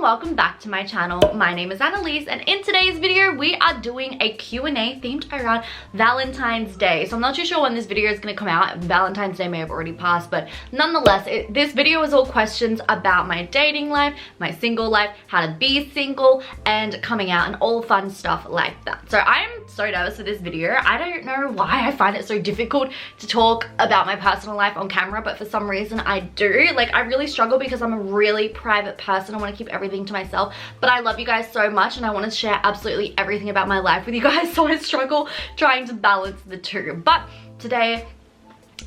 welcome back to my channel. My name is Annalise, and in today's video we are doing a Q&A themed around Valentine's Day. So I'm not too sure when this video is going to come out. Valentine's Day may have already passed, but nonetheless, this video is all questions about my dating life, my single life, how to be single, and coming out, and all fun stuff like that. So I'm so nervous for this video. I don't know why I find it so difficult to talk about my personal life on camera, but for some reason I do. Like, I really struggle because I'm a really private person. I want to keep everything to myself, but I love you guys so much and I want to share absolutely everything about my life with you guys, so I struggle trying to balance the two. But today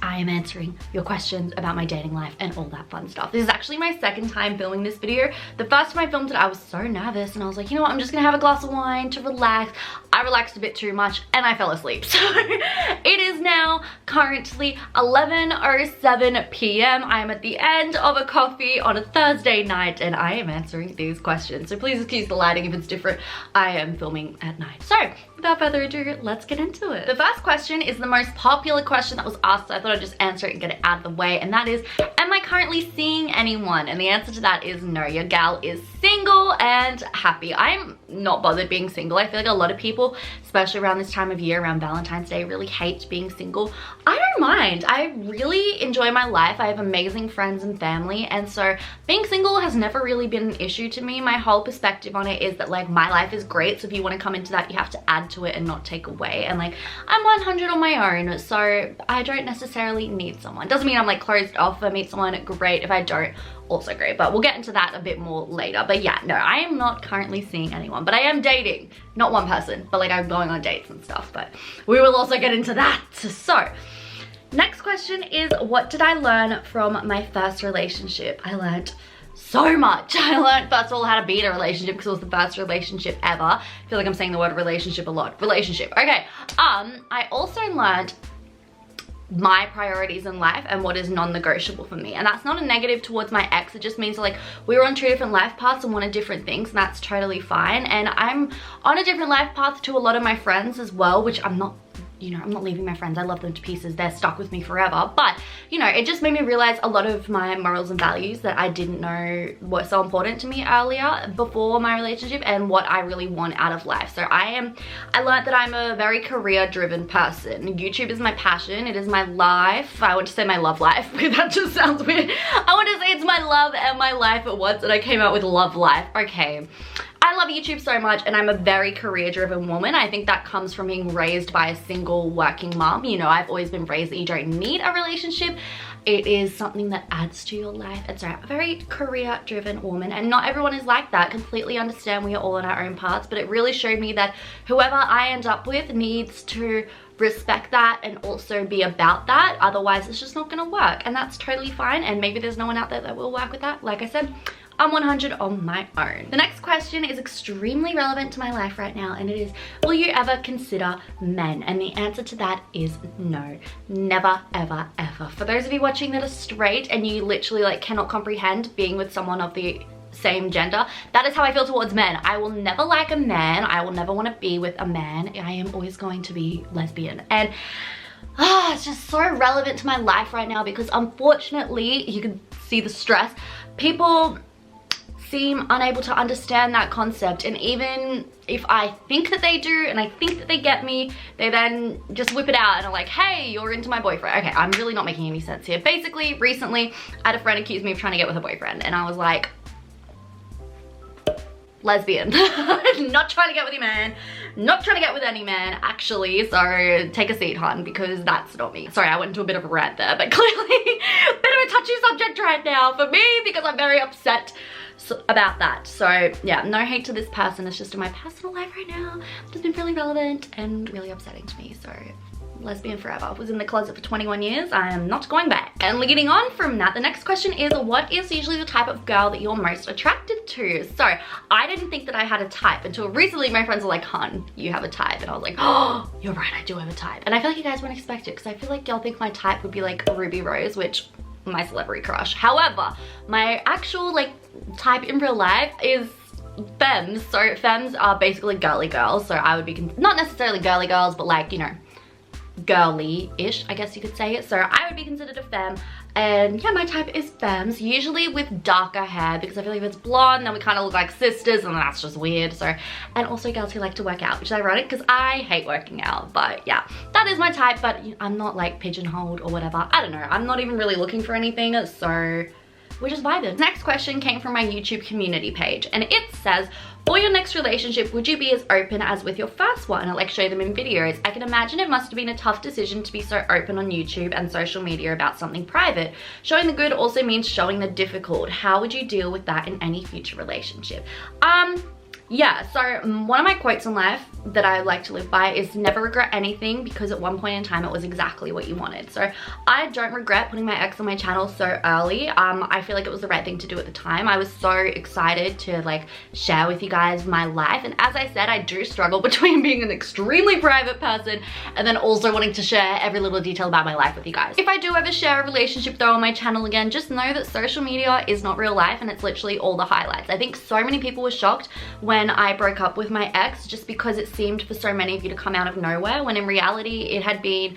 I am answering your questions about my dating life and all that fun stuff. This is actually my second time filming this video. The first time I filmed it, I was so nervous and I was like, you know what, I'm just gonna have a glass of wine to relax. I relaxed a bit too much and I fell asleep. So it is now currently 11:07 p.m. I am at the end of a coffee on a Thursday night and I am answering these questions. So please excuse the lighting if it's different. I am filming at night. So without further ado, let's get into it. The first question is the most popular question that was asked, so I thought I'd just answer it and get it out of the way, and that is, am I currently seeing anyone? And the answer to that is no. Your gal is single and happy. I'm not bothered being single. I feel like a lot of people, especially around this time of year, around Valentine's Day, really hate being single. I don't mind. I really enjoy my life. I have amazing friends and family, and so being single has never really been an issue to me. My whole perspective on it is that, like, my life is great, so if you want to come into that, you have to add to it and not take away. And like, I'm 100 on my own, so I don't necessarily need someone. Doesn't mean I'm like closed off. If I meet someone, great. If I don't, also great. But we'll get into that a bit more later. But yeah, no, I am not currently seeing anyone, but I am dating. Not one person, but like, I'm going on dates and stuff, but we will also get into that. So next question is, what did I learn from my first relationship? I learned so much. I learned, first of all, how to be in a relationship because it was the first relationship ever. I feel like I'm saying the word relationship a lot. Relationship. Okay. I also learned my priorities in life and what is non-negotiable for me, and that's not a negative towards my ex. It just means like we were on two different life paths and wanted different things, and that's totally fine. And I'm on a different life path to a lot of my friends as well, which I'm not, you know, I'm not leaving my friends. I love them to pieces. They're stuck with me forever. But, you know, it just made me realize a lot of my morals and values that I didn't know were so important to me earlier before my relationship, and what I really want out of life. So I learned that I'm a very career-driven person. YouTube is my passion. It is my life. I want to say my love life, but that just sounds weird. I want to say it's my love and my life at once, and I came out with love life. Okay. I love YouTube so much, and I'm a very career-driven woman. I think that comes from being raised by a single working mom. You know, I've always been raised that you don't need a relationship. It is something that adds to your life. It's a very career-driven woman, and not everyone is like that. Completely understand, we are all on our own paths, but it really showed me that whoever I end up with needs to respect that and also be about that. Otherwise, it's just not gonna work, and that's totally fine. And maybe there's no one out there that will work with that. Like I said, I'm 100 on my own. The next question is extremely relevant to my life right now, and it is, will you ever consider men? And the answer to that is no. Never, ever, ever. For those of you watching that are straight and you literally like cannot comprehend being with someone of the same gender, that is how I feel towards men. I will never like a man. I will never want to be with a man. I am always going to be lesbian. And it's just so relevant to my life right now because unfortunately, you can see the stress. People seem unable to understand that concept, and even if I think that they do and I think that they get me, they then just whip it out and are like, hey, you're into my boyfriend. Okay, I'm really not making any sense here. Basically, recently I had a friend accuse me of trying to get with a boyfriend, and I was like, lesbian. Not trying to get with you, man. Not trying to get with any man, actually. So take a seat, hon, because that's not me. Sorry, I went into a bit of a rant there, but clearly a bit of a touchy subject right now for me because I'm very upset about that. So yeah, no hate to this person. It's just in my personal life right now. It's been really relevant and really upsetting to me. So lesbian forever. Was in the closet for 21 years. I am not going back. And leading on from that, the next question is, what is usually the type of girl that you're most attracted to? So I didn't think that I had a type until recently. My friends were like, hun, you have a type. And I was like, oh, you're right, I do have a type. And I feel like you guys won't expect it because I feel like y'all think my type would be like Ruby Rose, which my celebrity crush. However, my actual like type in real life is femmes. So femmes are basically girly girls. So I would be not necessarily girly girls, but like, you know, girly-ish, I guess you could say it. So I would be considered a femme, And yeah, my type is femmes, usually with darker hair, because I feel like if it's blonde then we kind of look like sisters and that's just weird. So, and also girls who like to work out, which is ironic because I hate working out. But yeah, that is my type, but I'm not like pigeonholed or whatever. I don't know, I'm not even really looking for anything, so we're just vibing. Next question came from my YouTube community page, and it says, for your next relationship, would you be as open as with your first one? I like show them in videos. I can imagine it must have been a tough decision to be so open on YouTube and social media about something private. Showing the good also means showing the difficult. How would you deal with that in any future relationship? Yeah, so one of my quotes in life that I like to live by is never regret anything, because at one point in time it was exactly what you wanted. So I don't regret putting my ex on my channel so early. I feel like it was the right thing to do at the time. I was so excited to like share with you guys my life, and as I said, I do struggle between being an extremely private person and then also wanting to share every little detail about my life with you guys. If I do ever share a relationship though on my channel again, just know that social media is not real life and it's literally all the highlights. I think so many people were shocked when I broke up with my ex, just because it seemed for so many of you to come out of nowhere, when in reality it had been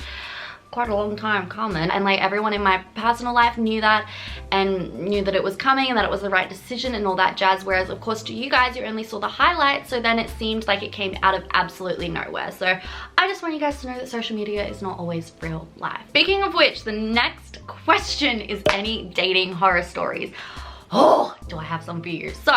quite a long time coming, and like everyone in my personal life knew that and knew that it was coming and that it was the right decision and all that jazz, whereas of course to you guys you only saw the highlights, so then it seemed like it came out of absolutely nowhere. So I just want you guys to know that social media is not always real life. Speaking of which, the next question is any dating horror stories. Oh, do I have some for you? So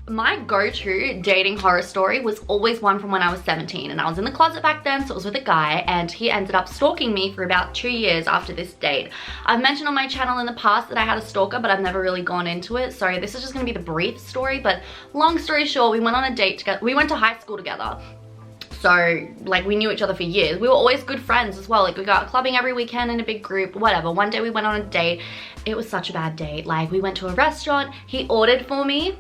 my go-to dating horror story was always one from when I was 17, and I was in the closet back then, so it was with a guy, and he ended up stalking me for about 2 years after this date. I've mentioned on my channel in the past that I had a stalker, but I've never really gone into it, so this is just gonna be the brief story. But long story short, we went on a date together. We went to high school together. So like we knew each other for years. We were always good friends as well. Like we got clubbing every weekend in a big group, whatever. One day we went on a date. It was such a bad date. Like we went to a restaurant, he ordered for me,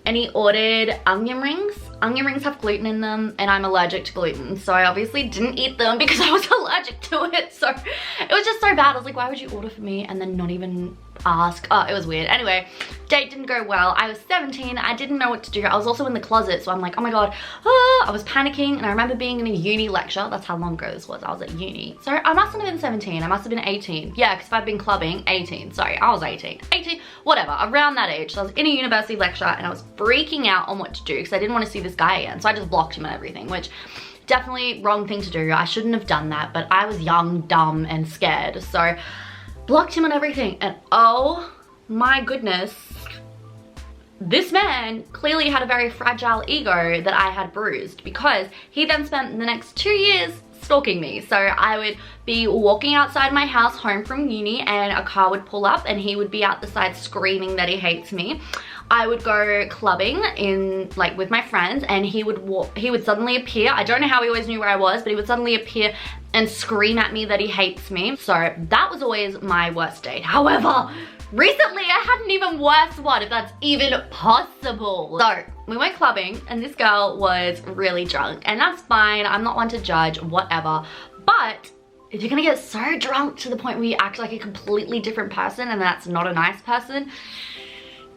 and he ordered onion rings. Onion rings have gluten in them, and I'm allergic to gluten, so I obviously didn't eat them because I was allergic to it. So it was just so bad. I was like, why would you order for me and then not even ask? Oh, it was weird. Anyway, date didn't go well. I was 17, I didn't know what to do. I was also in the closet, so I'm like, oh my god. I was panicking, and I remember being in a uni lecture. That's how long ago this was. I was at uni. So I mustn't have been 17, I must have been 18. Yeah, because if I've been clubbing, 18. Sorry, I was 18, whatever, around that age. So I was in a university lecture, and I was freaking out on what to do because I didn't want to see this guy again. So I just blocked him and everything, which definitely wrong thing to do. I shouldn't have done that, but I was young, dumb, and scared. So blocked him and everything, and oh my goodness, this man clearly had a very fragile ego that I had bruised, because he then spent the next 2 years stalking me. So I would be walking outside my house home from uni, and a car would pull up and he would be out the side screaming that he hates me. I would go clubbing in like with my friends, and he would suddenly appear. I don't know how he always knew where I was, but he would suddenly appear and scream at me that he hates me. So that was always my worst date. However, recently I had an even worse one, if that's even possible. So we went clubbing, and this girl was really drunk, and that's fine. I'm not one to judge, whatever. But if you're gonna get so drunk to the point where you act like a completely different person, and that's not a nice person,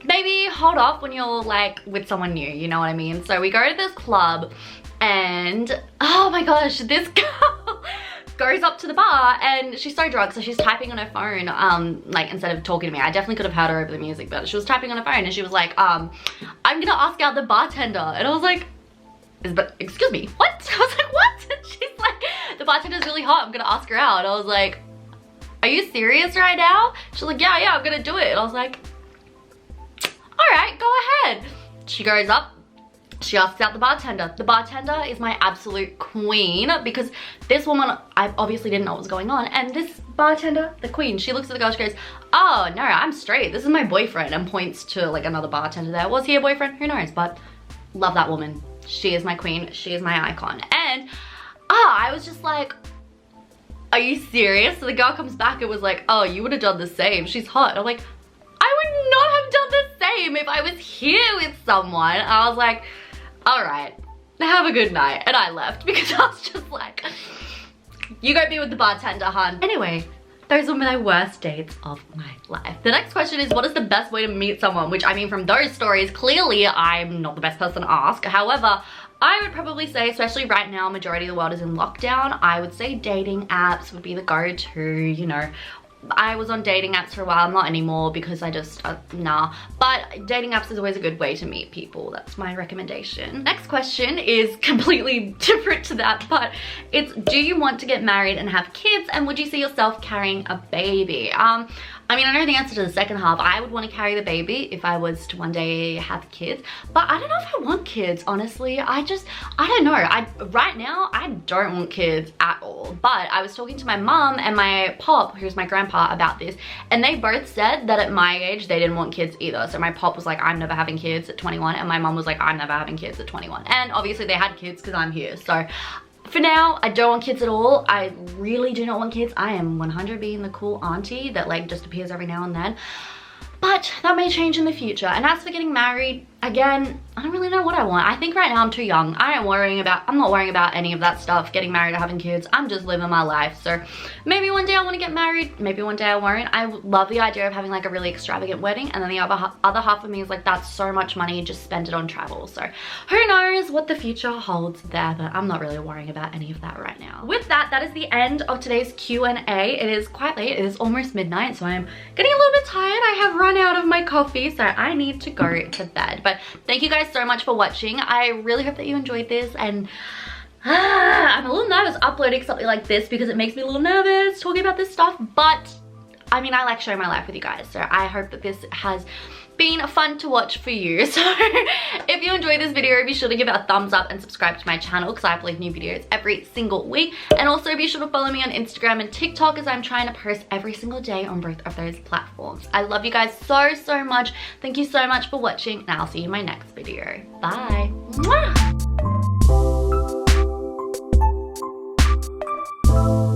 maybe hold off when you're like with someone new, you know what I mean? So we go to this club, and oh my gosh, this girl goes up to the bar, and she's so drunk, so she's typing on her phone, like instead of talking to me. I definitely could have heard her over the music, but she was typing on her phone, and she was like, I'm gonna ask out the bartender. And I was like, excuse me, what? I was like, what? And she's like, the bartender's really hot, I'm gonna ask her out. And I was like, are you serious right now? She's like, yeah, I'm gonna do it. And I was like, all right, go ahead. She goes up, she asks out the bartender. The bartender is my absolute queen, because this woman, I obviously didn't know what was going on, and this bartender, the queen, she looks at the girl, she goes, oh no, I'm straight, this is my boyfriend, and points to like another bartender there. Was he a boyfriend? Who knows, but love that woman. She is my queen, she is my icon. And I was just like, are you serious? So the girl comes back and was like, oh, you would have done the same, she's hot. And I'm like, I would not have done the same if I was here with someone. I was like, all right, have a good night. And I left, because I was just like, you go be with the bartender, hun. Anyway, those were my worst dates of my life. The next question is, what is the best way to meet someone? Which, I mean, from those stories, clearly I'm not the best person to ask. However, I would probably say, especially right now, majority of the world is in lockdown, I would say dating apps would be the go-to, you know. I was on dating apps for a while. I'm not anymore because I just, nah. But dating apps is always a good way to meet people. That's my recommendation. Next question is completely different to that, but it's, do you want to get married and have kids, and would you see yourself carrying a baby? I mean, I know the answer to the second half. I would want to carry the baby if I was to one day have kids, but I don't know if I want kids, honestly. I don't know. Right now, I don't want kids at all, but I was talking to my mom and my pop, who's my grandpa, about this, and they both said that at my age, they didn't want kids either. So my pop was like, I'm never having kids at 21, and my mom was like, I'm never having kids at 21. And obviously they had kids because I'm here, so for now, I don't want kids at all. I really do not want kids. I am 100 being the cool auntie that like just appears every now and then. But that may change in the future. And as for getting married, again, I don't really know what I want. I think right now I'm too young. I'm not worrying about any of that stuff, getting married or having kids. I'm just living my life. So maybe one day I want to get married, maybe one day I won't. I love the idea of having like a really extravagant wedding, and then the other half of me is like, that's so much money, just spend it on travel. So who knows what the future holds there, but I'm not really worrying about any of that right now. With that, that is the end of today's Q&A. It is quite late. It is almost midnight, so I'm getting a little bit tired. I have run out of my coffee, so I need to go to bed. But thank you guys so much for watching. I really hope that you enjoyed this, and I'm a little nervous uploading something like this because it makes me a little nervous talking about this stuff, but I mean, I like sharing my life with you guys, so I hope that this has been fun to watch for you. So if you enjoyed this video, be sure to give it a thumbs up and subscribe to my channel because I upload new videos every single week. And also be sure to follow me on Instagram and TikTok as I'm trying to post every single day on both of those platforms. I love you guys so much. Thank you so much for watching, and I'll see you in my next video. Bye. Mwah!